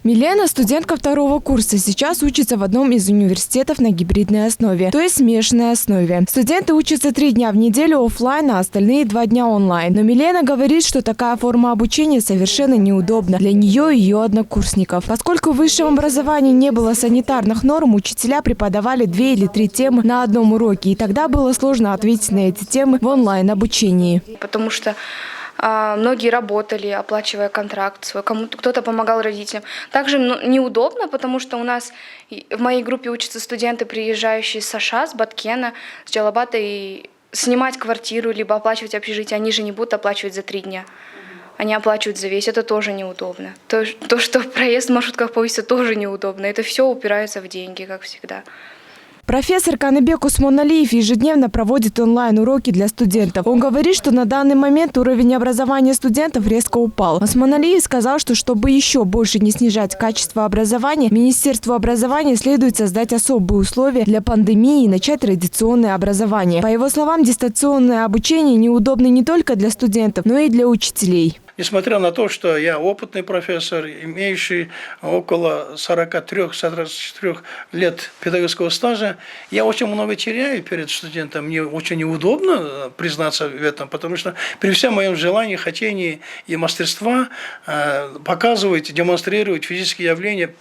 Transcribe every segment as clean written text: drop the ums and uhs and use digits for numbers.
Милена – студентка второго курса. Сейчас учится в одном из университетов на гибридной основе, то есть смешанной основе. Студенты учатся 3 дня в неделю офлайн, а остальные 2 дня онлайн. Но Милена говорит, что такая форма обучения совершенно неудобна для нее и ее однокурсников. Поскольку в высшем образовании не было санитарных норм, учителя преподавали 2 или 3 темы на одном уроке. И тогда было сложно ответить на эти темы в онлайн-обучении. Потому что многие работали, оплачивая контракт свой, кто-то помогал родителям. Также неудобно, потому что у нас в моей группе учатся студенты, приезжающие с США, с Баткена, с Джалабата, и снимать квартиру, либо оплачивать общежитие, они же не будут оплачивать за 3 дня. Они оплачивают за весь, это тоже неудобно. То, что проезд в маршрутках повысится, тоже неудобно. Это все упирается в деньги, как всегда. Профессор Каныбек Усмоналиев ежедневно проводит онлайн-уроки для студентов. Он говорит, что на данный момент уровень образования студентов резко упал. Усмоналиев сказал, что чтобы еще больше не снижать качество образования, Министерству образования следует создать особые условия для пандемии и начать традиционное образование. По его словам, дистанционное обучение неудобно не только для студентов, но и для учителей. Несмотря на то, что я опытный профессор, имеющий около 43-44 лет педагогического стажа, я очень много теряю перед студентом. Мне очень неудобно признаться в этом, потому что при всем моем желании, хотении и мастерства показывать, демонстрировать физические явления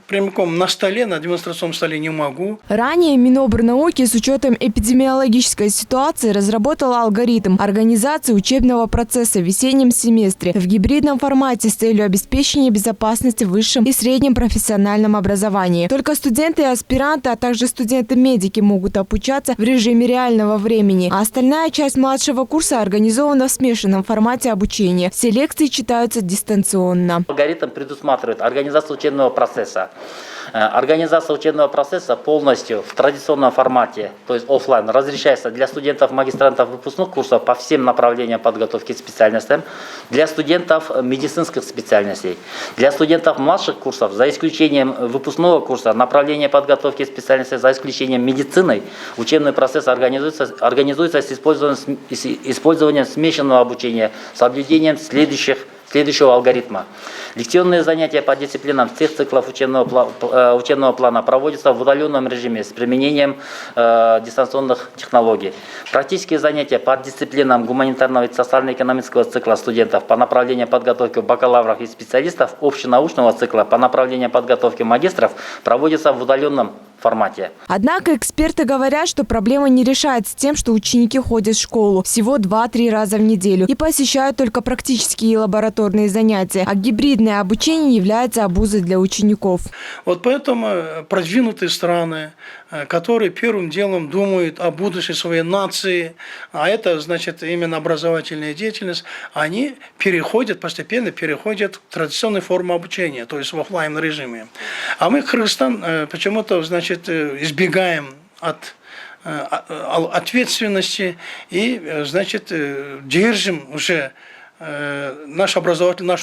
прямиком на столе, на демонстрационном столе не могу. Ранее Минобрнауки с учетом эпидемиологической ситуации разработала алгоритм организации учебного процесса в весеннем семестре в гибридном формате с целью обеспечения безопасности в высшем и среднем профессиональном образовании. Только студенты и аспиранты, а также студенты-медики могут обучаться в режиме реального времени, а остальная часть младшего курса организована в смешанном формате обучения. Все лекции читаются дистанционно. Алгоритм предусматривает организацию учебного процесса. Организация учебного процесса полностью в традиционном формате, то есть офлайн, разрешается для студентов, магистрантов выпускных курсов по всем направлениям подготовки к специальностям, для студентов медицинских специальностей, для студентов младших курсов, за исключением выпускного курса, направления подготовки к специальности, за исключением медицины, учебный процесс организуется с использованием смешанного обучения, с соблюдением следующего алгоритма. Лекционные занятия по дисциплинам всех циклов учебного плана проводятся в удаленном режиме с применением дистанционных технологий. Практические занятия по дисциплинам гуманитарного и социально-экономического цикла студентов по направлению подготовки бакалавров и специалистов общенаучного цикла по направлению подготовки магистров проводятся в удаленном формате. Однако эксперты говорят, что проблема не решается тем, что ученики ходят в школу всего 2-3 раза в неделю и посещают только практические и лабораторные занятия, а гибридное обучение является обузой для учеников. Вот поэтому продвинутые страны, которые первым делом думают о будущем своей нации, а это значит именно образовательная деятельность, они постепенно переходят к традиционной форме обучения, то есть в офлайн режиме. А мы, Кыргызстан, почему-то, избегаем от ответственности и, держим уже нашу образовательную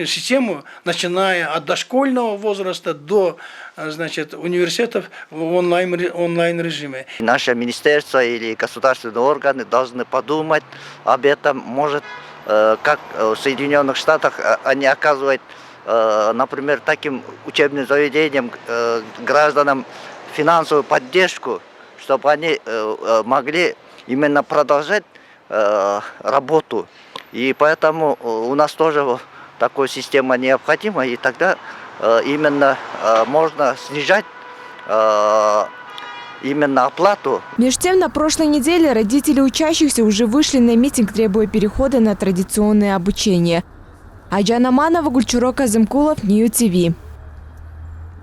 систему, начиная от дошкольного возраста до университетов в онлайн-режиме. Наше министерство или государственные органы должны подумать об этом. Может, как в Соединенных Штатах они оказывают, например, таким учебным заведениям, гражданам финансовую поддержку, чтобы они могли именно продолжать работу. И поэтому у нас тоже такая система необходима, и тогда именно можно снижать именно оплату. Между тем, на прошлой неделе родители учащихся уже вышли на митинг, требуя перехода на традиционное обучение. Айджан Аманова, Гульчурок Азымкулов, Нью ТВ.